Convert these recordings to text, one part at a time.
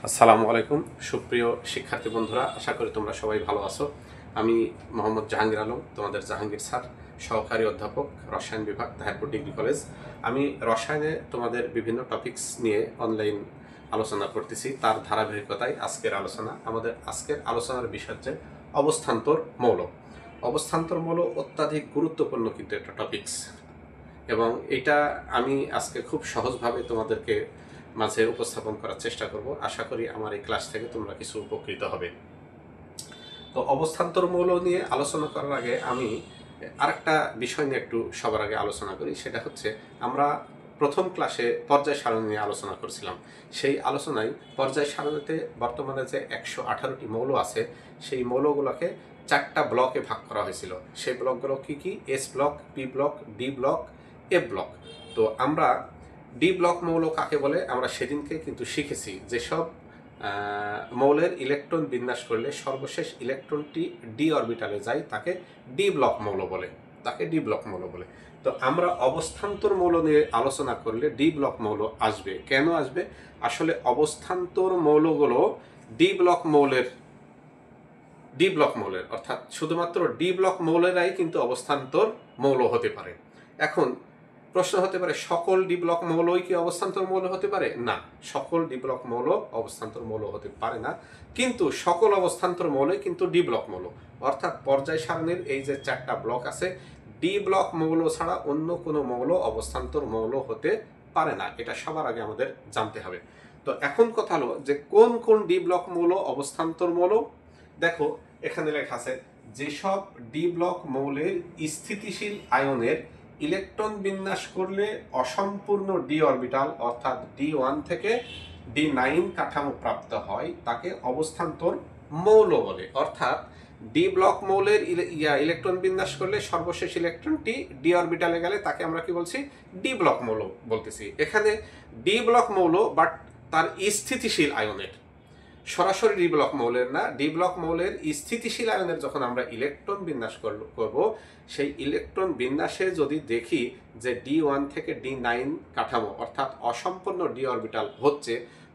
আসসালামু আলাইকুম সুপ্রিয় শিক্ষার্থী বন্ধুরা, আশা করি তোমরা সবাই ভালো আছো। আমি মোহাম্মদ জাহাঙ্গীর আলম, তোমাদের জাহাঙ্গীর স্যার, সহকারী অধ্যাপক, রসায়ন বিভাগ, তাহিরপুর ডিগ্রি কলেজ। আমি রসায়নে তোমাদের বিভিন্ন টপিকস নিয়ে অনলাইন আলোচনা করতেছি, তার ধারাবাহিকতায় আমাদের আজকের আলোচনার বিষয় হচ্ছে অবস্থান্তর মৌল। অবস্থান্তর মৌল অত্যাধিক গুরুত্বপূর্ণ কিন্তু একটা টপিকস, এবং এটা আমি আজকে খুব সহজভাবে তোমাদেরকে মাঝে উপস্থাপন করার চেষ্টা করব। আশা করি আমার এই ক্লাস থেকে তোমরা কিছু উপকৃত হবে। তো অবস্থান্তর মৌল নিয়ে আলোচনা করার আগে আমি আরেকটা বিষয় নিয়ে একটু সবার আগে আলোচনা করি। সেটা হচ্ছে, আমরা প্রথম ক্লাসে পর্যায় সারণী নিয়ে আলোচনা করছিলাম। সেই আলোচনায় পর্যায় সারণীতে বর্তমানে যে 118টি মৌল আছে, সেই মৌলগুলোকে 4টা ব্লকে ভাগ করা হয়েছিল। সেই ব্লকগুলো কি কি? S block, P block, D block, F block. তো আমরা ডি ব্লক মৌল কাকে বলে আমরা সেদিনকে কিন্তু শিখেছি। যেসব মৌলের ইলেকট্রন বিন্যাস করলে সর্বশেষ ইলেকট্রনটি ডি অরবিটালে যায় তাকে ডি ব্লক মৌল বলে। তো আমরা অবস্থান্তর মৌল নিয়ে আলোচনা করলে ডি ব্লক মৌল আসবে। কেন আসবে? আসলে অবস্থান্তর মৌলগুলো ডি ব্লক মৌলের অর্থাৎ শুধুমাত্র ডি ব্লক মৌলেরাই কিন্তু অবস্থান্তর মৌল হতে পারে। এখন প্রশ্ন হতে পারে, সকল ডি ব্লক মৌলই কি অবস্থান্তর মৌল হতে পারে? না, সকল ডি ব্লক মৌল অবস্থান্তর মৌল হতে পারে না, কিন্তু সকল অবস্থান্তর মৌলই কিন্তু ডি ব্লক মৌল। অর্থাৎ পর্যায় সারণীর এই যে 4টা ব্লক আছে, ডি ব্লক মৌল ছাড়া অন্য কোনো মৌল অবস্থান্তর মৌল হতে পারে না। এটা সবার আগে আমাদের জানতে হবে। তো এখন কথা হলো যে কোন কোন ডি ব্লক মৌল অবস্থান্তর মৌল। দেখো, এখানে লেখা আছে, যেসব ডি ব্লক মৌলের স্থিতিশীল আয়নের ইলেকট্রন বিন্যাস করলে অসম্পূর্ণ ডি অরবিটাল অর্থাৎ D1 থেকে D9 কাঠামো প্রাপ্ত হয় তাকে অবস্থান্তর মৌল বলে। অর্থাৎ ডি ব্লক মৌলের ইলেকট্রন বিন্যাস করলে সর্বশেষ ইলেকট্রনটি ডি অরবিটালে গেলে তাকে আমরা কি বলছি? ডি ব্লক মৌল বলতেছি। এখানে ডি ব্লক মৌল, বাট তার স্থিতিশীল আয়নের, সরাসরি ডি ব্লক মৌলের না। ডি ব্লক মৌলের স্থিতিশীল আয়নের যখন আমরা ইলেকট্রন বিন্যাস করব, সেই ইলেকট্রন বিন্যাসে যদি দেখি যে D1 থেকে D9 কাঠামো অর্থাৎ অসম্পূর্ণ ডি অরবিটাল হচ্ছে,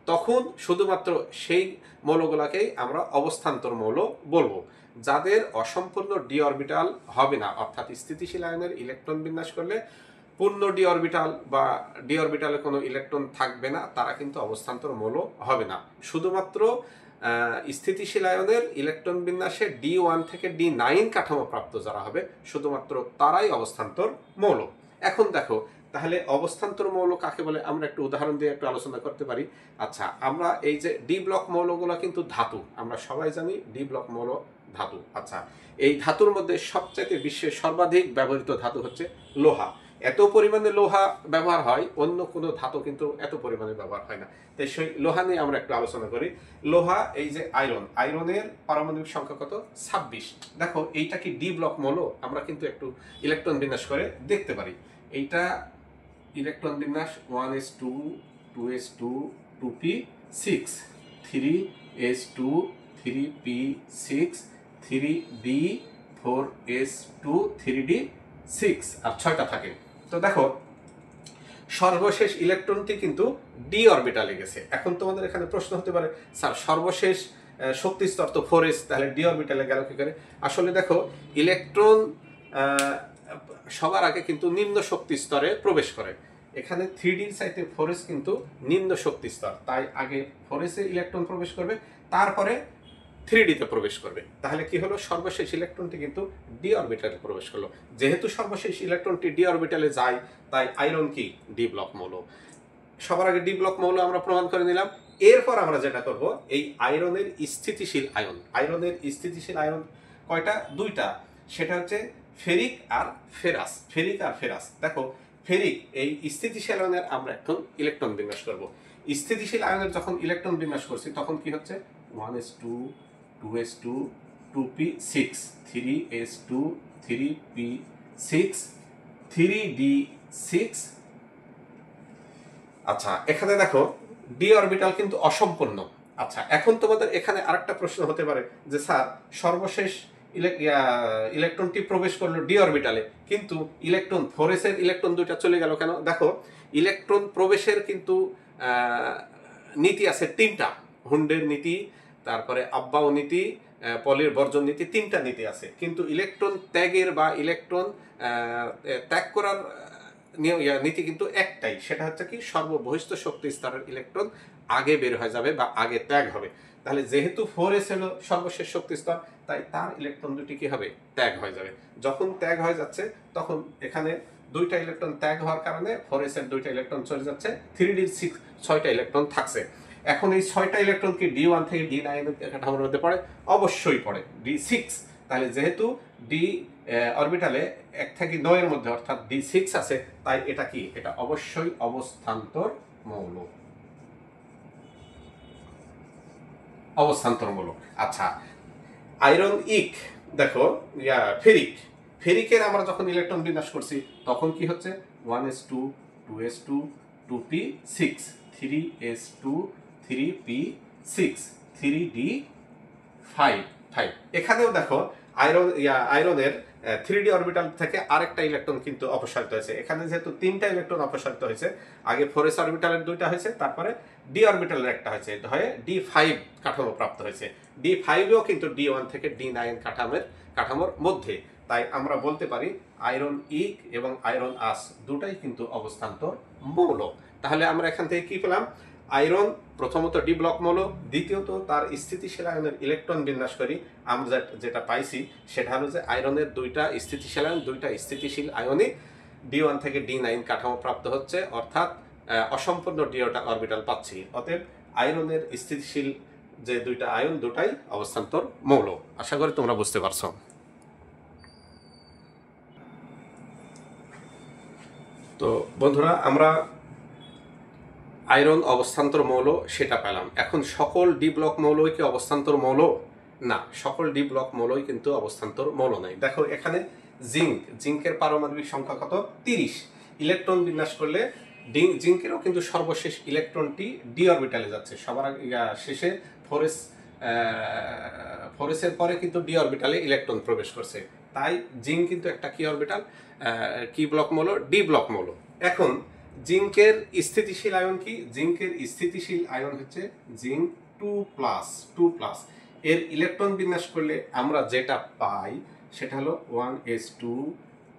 তখন শুধুমাত্র সেই মৌলগুলোকেই আমরা অবস্থান্তর মৌল বলবো। যাদের অসম্পূর্ণ ডি অরবিটাল হবে না, অর্থাৎ স্থিতিশীল আয়নের ইলেকট্রন বিন্যাস করলে পূর্ণ ডি অরবিটাল বা ডি অরবিটালে কোনো ইলেকট্রন থাকবে না, তারা কিন্তু অবস্থান্তর মৌল হবে না। শুধুমাত্র স্থিতিশীল আয়নের ইলেকট্রন বিন্যাসে D1 থেকে D9 কাঠামো প্রাপ্ত যারা হবে, শুধুমাত্র তারাই অবস্থান্তর মৌল। এখন দেখো, তাহলে অবস্থান্তর মৌল কাকে বলে আমরা একটু উদাহরণ দিয়ে একটু আলোচনা করতে পারি। আচ্ছা, আমরা এই যে ডি ব্লক মৌলগুলো কিন্তু ধাতু, আমরা সবাই জানি ডি ব্লক মৌল ধাতু। আচ্ছা, এই ধাতুর মধ্যে সবচেয়ে বিশ্বের সর্বাধিক ব্যবহৃত ধাতু হচ্ছে লোহা। এত পরিমাণে লোহা ব্যবহার হয়, অন্য কোনো ধাতু কিন্তু এত পরিমাণে ব্যবহার হয় না। তাই সেই লোহা নিয়ে আমরা একটু আলোচনা করি। লোহা, এই যে আয়রনের পারমাণবিক সংখ্যা কত? 26। দেখো, এইটা কি ডি ব্লক মৌল? আমরা কিন্তু একটু ইলেকট্রন বিন্যাস করে দেখতে পারি। এইটা ইলেকট্রন বিন্যাস 1s2 2s2 2p6 3s2 3p6 3d 4s2 3d6 আর 6টা থাকে। তো দেখো, সর্বশেষ ইলেকট্রনটি কিন্তু ডি অরবিটালে গেছে। এখন তোমাদের এখানে প্রশ্ন হতে পারে, স্যার সর্বশেষ শক্তি স্তর তো 4s, তাহলে ডি অরবিটালে গেল কি করে? আসলে দেখো, ইলেকট্রন সবার আগে কিন্তু নিম্ন শক্তি স্তরে প্রবেশ করে। এখানে 3Dর চাইতে 4s কিন্তু নিম্ন শক্তি স্তর, তাই আগে 4s এ ইলেকট্রন প্রবেশ করবে, তারপরে 3Dতে প্রবেশ করবে। তাহলে কি হলো? সর্বশেষ ইলেকট্রনটি কিন্তু ডি অরবিটালে প্রবেশ করলো। যেহেতু সর্বশেষ ইলেকট্রনটি ডি অরবিটালে যায়, তাই আয়রন কি? ডি ব্লক মৌল। সবার আগে ডি ব্লক মৌল আমরা প্রমাণ করে নিলাম। এরপর আমরা যেটা করব, এই আয়রনের স্থিতিশীল আয়ন কয়টা? 2টা। সেটা হচ্ছে ফেরিক আর ফেরাস। দেখো, ফেরিক এই স্থিতিশীল আয়নের আমরা এখন ইলেকট্রন বিন্যাস করব। স্থিতিশীল আয়নের যখন ইলেকট্রন বিন্যাস করছি, তখন কি হচ্ছে? 1s2 2s2 2p6 3s2 3p6 3d6। আচ্ছা, এখানে দেখো ডি অরবিটাল কিন্তু অসম্পূর্ণ। আচ্ছা, এখন তোমাদের এখানে আরেকটা প্রশ্ন হতে পারে যে স্যার সর্বশেষ ইলেকট্রনটি প্রবেশ করলো ডি অরবিটালে, কিন্তু ইলেকট্রন 4s এর ইলেকট্রন 2টা চলে গেল কেন? দেখো, ইলেকট্রন প্রবেশের কিন্তু নীতি আছে 3টা। হুন্ডের নীতি, তারপরে আব্বাও নীতি, পলির বর্জন নীতি, 3টা নীতি আছে। কিন্তু ইলেকট্রন ত্যাগের বা ইলেকট্রন ত্যাগ করার নীতি কিন্তু একটাই, সেটা হচ্ছে কি সর্ববহিষ্ঠ শক্তি স্তরের ইলেকট্রন আগে বের হয়ে যাবে বা আগে ত্যাগ হবে। তাহলে যেহেতু 4s হলো সর্বশেষ শক্তি স্তর, তাই তার ইলেকট্রন দুটি কি হবে, ত্যাগ হয়ে যাবে। যখন ত্যাগ হয়ে যাচ্ছে তখন এখানে 2টা ইলেকট্রন ত্যাগ হওয়ার কারণে 4s এর 2টা ইলেকট্রন চলে যাচ্ছে, 3d 6টা ইলেকট্রন থাকছে। এখন এই 6টা ইলেকট্রন কি D1 থেকে D9 কাঠামোর মধ্যে পড়ে? অবশ্যই পড়ে, D6। তাহলে যেহেতু ডি অরবিটালে 1 থেকে 9 এর মধ্যে অর্থাৎ D6 আছে, তাই এটা কি, এটা অবশ্যই অবস্থান্তর মৌল। অবস্থান্তর মৌল। আচ্ছা, আয়রন ইক, দেখো ফেরিকের আমরা যখন ইলেকট্রন বিন্যাস করছি তখন কি হচ্ছে 1s2 2s2 2p6 3s2 3p6 3d5 এখানেও দেখো আয়রনের 3d অরবিটাল থেকে আরেকটা ইলেকট্রন কিন্তু অপসারিত হয়েছে। এখানে যেহেতু 3টা ইলেকট্রন অপসারিত হয়েছে, আগে 4s অরবিটালের 2টা হয়েছে, তারপরে ডি অরবিটালের একটা হয়েছে, হয়ে D5 কাঠামো প্রাপ্ত হয়েছে। D5এও কিন্তু D1 থেকে D9 কাঠামোর মধ্যে। তাই আমরা বলতে পারি আয়রন ইক এবং আয়রন আস দুটাই কিন্তু অবস্থান্তর মৌল। তাহলে আমরা এখান থেকে কি পেলাম? আয়রন প্রথমত ডি ব্লক মৌল, দ্বিতীয়ত তার স্থিতিশীল আয়নের ইলেকট্রন বিন্যাস করি আমরা যেটা পাইছি সেটা হলো যে আয়রনের 2টা স্থিতিশীল আয়ন, 2টা স্থিতিশীল আয়নই D1 থেকে D9 কাঠামো প্রাপ্ত হচ্ছে, অর্থাৎ অসম্পূর্ণ ডি অরবিটাল পাচ্ছি। অতএব আয়রনের স্থিতিশীল যে 2টা আয়ন দুটাই অবস্থান্তর মৌল। আশা করি তোমরা বুঝতে পারছো। তো বন্ধুরা, আমরা আয়রন অবস্থান্তর মৌল সেটা পেলাম। এখন সকল ডি ব্লক মৌলই কি অবস্থান্তর মৌল? না, সকল ডি ব্লক মৌলই কিন্তু অবস্থান্তর মৌল নাই। দেখো এখানে জিঙ্কের পারমাণবিক সংখ্যা কত? 30। ইলেকট্রন বিন্যাস করলে জিঙ্কেরও কিন্তু সর্বশেষ ইলেকট্রনটি ডি অরবিটালে যাচ্ছে, সবার শেষে 4s এর পরে কিন্তু ডি অরবিটালে ইলেকট্রন প্রবেশ করছে। তাই জিঙ্ক কিন্তু একটা কি অরবিটাল, কি ব্লক মৌল? ডি ব্লক মৌল। এখন জিঙ্কের স্থিতিশীল আয়ন কি? জিঙ্কের স্থিতিশীল আয়ন হচ্ছে জিঙ্ক 2+। এর ইলেকট্রন বিন্যাস করলে আমরা যেটা পাই সেটা হলো 1s2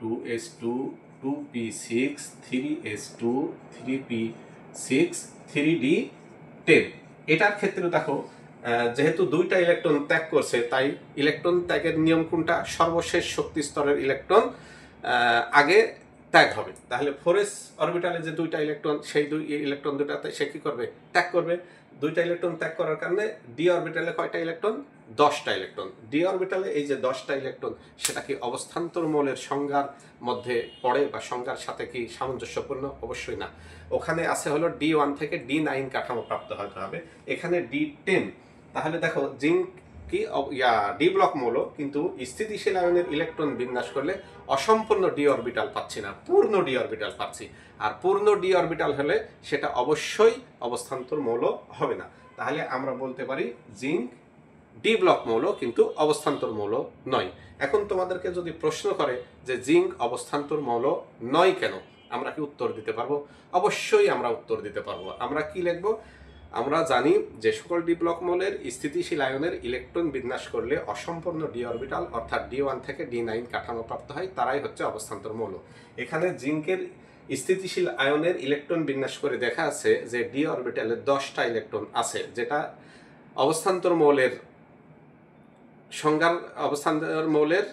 2s2 2p6 3s2 3p6 3d10। এটার ক্ষেত্রে দেখো যেহেতু 2টা ইলেকট্রন ত্যাগ করছে, তাই ইলেকট্রন ত্যাগের নিয়ম কোনটা? সর্বশেষ শক্তি স্তরের ইলেকট্রন আগে ত্যাগ হবে। তাহলে 4s অরবিটালে যে 2টা ইলেকট্রন, সেই ইলেকট্রন দুটাতে সে কি করবে? ত্যাগ করবে। 2টা ইলেকট্রন ত্যাগ করার কারণে ডি অরবিটালে কয়টা ইলেকট্রন? 10টা ইলেকট্রন। ডি অরবিটালে এই যে 10টা ইলেকট্রন, সেটা কি অবস্থান্তর মৌলের সংজ্ঞার মধ্যে পড়ে বা সংজ্ঞার সাথে কি সামঞ্জস্যপূর্ণ? অবশ্যই না। ওখানে আছে হলো D1 থেকে D9 কাঠামো প্রাপ্ত হতে হবে, এখানে D10। তাহলে দেখো জিঙ্ক কি ডি ব্লক মৌল, কিন্তু স্থিতিশীল আয়নের ইলেকট্রন বিন্যাস করলে অসম্পূর্ণ ডি অরবিটাল পাচ্ছি না, পূর্ণ ডি অরবিটাল পাচ্ছি। আর পূর্ণ ডি অরবিটাল হলে সেটা অবশ্যই অবস্থান্তর মৌল হবে না। তাহলে আমরা বলতে পারি জিঙ্ক ডি ব্লক মৌল, কিন্তু অবস্থান্তর মৌল নয়। এখন তোমাদেরকে যদি প্রশ্ন করে যে জিঙ্ক অবস্থান্তর মৌল নয় কেন, আমরা কি উত্তর দিতে পারবো? অবশ্যই আমরা উত্তর দিতে পারবো। আমরা কি লিখবো? আমরা জানি যে সকল ডি ব্লক মৌলের স্থিতিশীল আয়নের ইলেকট্রন বিন্যাস করলে অসম্পূর্ণ ডি অরবিটাল অর্থাৎ D1 থেকে D9 কাঠামো প্রাপ্ত হয়, তারাই হচ্ছে অবস্থান্তর মৌল। এখানে জিঙ্কের স্থিতিশীল আয়নের ইলেকট্রন বিন্যাস করে দেখা আছে যে ডি অরবিটালে 10টা ইলেকট্রন আছে, যেটা অবস্থান্তর মৌলের সংজ্ঞার অবস্থান্তর মৌলের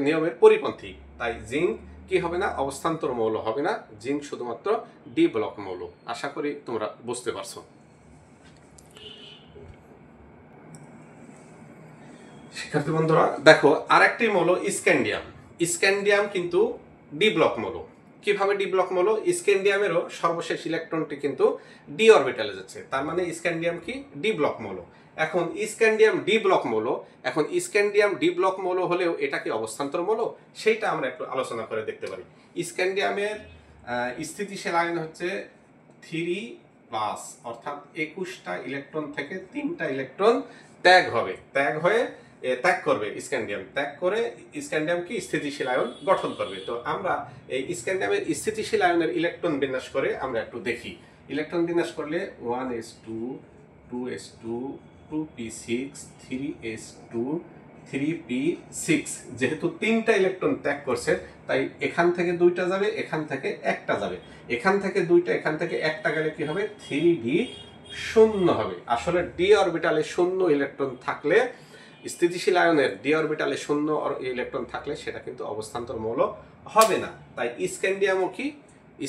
নিয়মের পরিপন্থী। তাই জিঙ্ক কি হবে না? অবস্থান্তর মৌল হবে না, জিঙ্ক শুধুমাত্র ডি ব্লক মৌল। আশা করি তোমরা বুঝতে পারছো। শিক্ষার্থী বন্ধুরা, দেখো আরেকটি মৌল স্ক্যান্ডিয়াম। স্ক্যান্ডিয়াম কিন্তু ডি ব্লক মৌল। কিভাবে ডি ব্লক মৌল? স্ক্যান্ডিয়ামেরও সর্বশেষ ইলেকট্রনটি কিন্তু ডি অরবিটালে যাচ্ছে, তার মানে স্ক্যান্ডিয়াম কি? ডি ব্লক মৌল। এখন স্ক্যান্ডিয়াম ডি ব্লক মৌল, এখন স্ক্যান্ডিয়াম ডি ব্লক মৌল হলেও এটা কি অবস্থান্তর মৌল? সেইটা আমরা একটু আলোচনা করে দেখতে পারি। স্ক্যান্ডিয়ামের স্থিতিশীল আয়ন হচ্ছে 3+, অর্থাৎ 21টা ইলেকট্রন থেকে 3টা ইলেকট্রন ত্যাগ হবে, ত্যাগ করবে স্ক্যান্ডিয়াম, ত্যাগ করে স্ক্যান্ডিয়াম কি স্থিতিশীল আয়ন গঠন করবে। তো আমরা এই স্ক্যান্ডিয়ামের স্থিতিশীল আয়নের ইলেকট্রন বিন্যাস করে আমরা একটু দেখি। ইলেকট্রন বিন্যাস করলে 1s2 2s2 2p6 3s2 3p6, যেহেতু 3টা ইলেকট্রন ত্যাগ করছে তাই এখান থেকে 2টা যাবে, এখান থেকে 1টা যাবে, এখান থেকে 2টা, এখান থেকে 1টা গেলে কি হবে 3d শূন্য হবে। আসলে ডি অরবিটালে শূন্য ইলেকট্রন থাকলে, স্থিতিশীল আয়নের ডি অরবিটালে শূন্য ইলেকট্রন থাকলে সেটা কিন্তু অবস্থান্তর মৌল হবে না। তাই স্ক্যান্ডিয়ামও কি,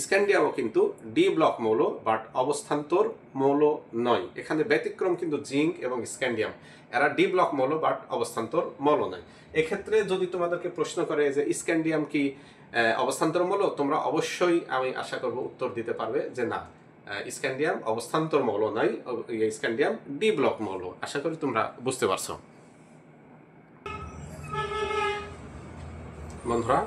স্ক্যান্ডিয়ামও কিন্তু ডি ব্লক মৌল বাট অবস্থান্তর মৌল নয়। এখানে ব্যতিক্রম কিন্তু জিঙ্ক এবং স্ক্যান্ডিয়াম, এরা ডি ব্লক মৌল বাট অবস্থান্তর মৌল নয়। এক্ষেত্রে যদি তোমাদেরকে প্রশ্ন করে যে স্ক্যান্ডিয়াম কি অবস্থান্তর মৌল, তোমরা অবশ্যই আমি আশা করব উত্তর দিতে পারবে যে না, স্ক্যান্ডিয়াম অবস্থান্তর মৌল নয়, স্ক্যান্ডিয়াম ডি ব্লক মৌল। আশা করি তোমরা বুঝতে পারছো বন্ধুরা।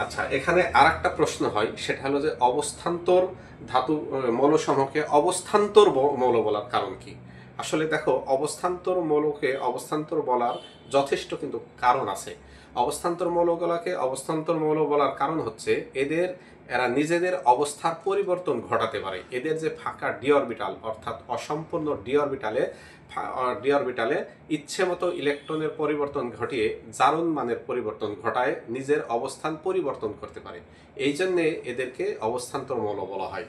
আচ্ছা, এখানে আরেকটা প্রশ্ন হয়, সেটা হলো যে অবস্থান্তর ধাতু মৌলসমূহকে অবস্থান্তর মৌল বলার কারণ কি। আসলে দেখো, অবস্থান্তর মৌলকে অবস্থান্তর বলার যথেষ্ট কিন্তু কারণ আছে। অবস্থান্তর মৌলগুলোকে অবস্থান্তর মৌল বলার কারণ হচ্ছে এরা নিজেদের অবস্থার পরিবর্তন ঘটাতে পারে। এদের যে ফাঁকা ডি অরবিটাল অর্থাৎ অসম্পূর্ণ ডি অরবিটালে ইচ্ছে মতো ইলেকট্রনের পরিবর্তন ঘটিয়ে জারণ মানের পরিবর্তন ঘটায় নিজের অবস্থান পরিবর্তন করতে পারে। এই জন্যে এদেরকে অবস্থান্তর মৌল বলা হয়।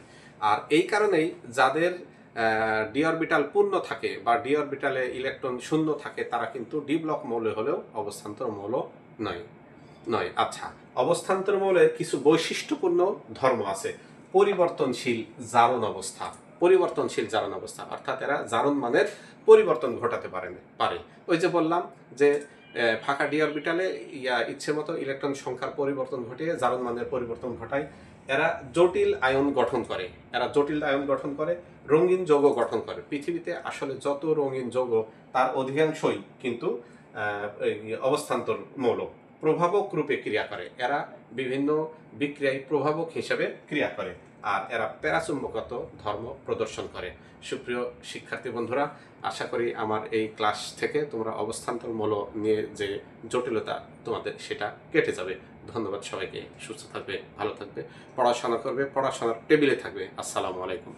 আর এই কারণেই যাদের ডি অরবিটাল পূর্ণ থাকে বা ডি অরবিটালে ইলেকট্রন শূন্য থাকে তারা কিন্তু ডি ব্লক মৌল হলেও অবস্থান্তর মৌল নয়। আচ্ছা, অবস্থান্তর মৌলের কিছু বৈশিষ্ট্যপূর্ণ ধর্ম আছে। পরিবর্তনশীল জারণ অবস্থা, অর্থাৎ এরা জারণ মানের পরিবর্তন ঘটাতে পারে। ওই যে বললাম যে ফাঁকা ডি অরবিটালে ইচ্ছে মতো ইলেকট্রন সংখ্যার পরিবর্তন ঘটিয়ে জারণ মানের পরিবর্তন ঘটায়। এরা জটিল আয়ন গঠন করে, রঙিন যৌগ গঠন করে। পৃথিবীতে আসলে যত রঙিন যৌগ তার অধিকাংশই কিন্তু অবস্থান্তর মৌল, প্রভাবক রূপে ক্রিয়া করে। এরা বিভিন্ন বিক্রিয়ায় প্রভাবক হিসেবে ক্রিয়া করে, আর এরা প্যারাচুম্বকত্ব ধর্ম প্রদর্শন করে। সুপ্রিয় শিক্ষার্থী বন্ধুরা, আশা করি আমার এই ক্লাস থেকে তোমরা অবস্থান্তর মৌল নিয়ে যে জটিলতা তোমাদের সেটা কেটে যাবে। ধন্যবাদ সবাইকে। সুস্থ থাকবে, ভালো থাকবে, পড়াশোনা করবে, পড়াশোনার টেবিলে থাকবে। আসসালামু আলাইকুম।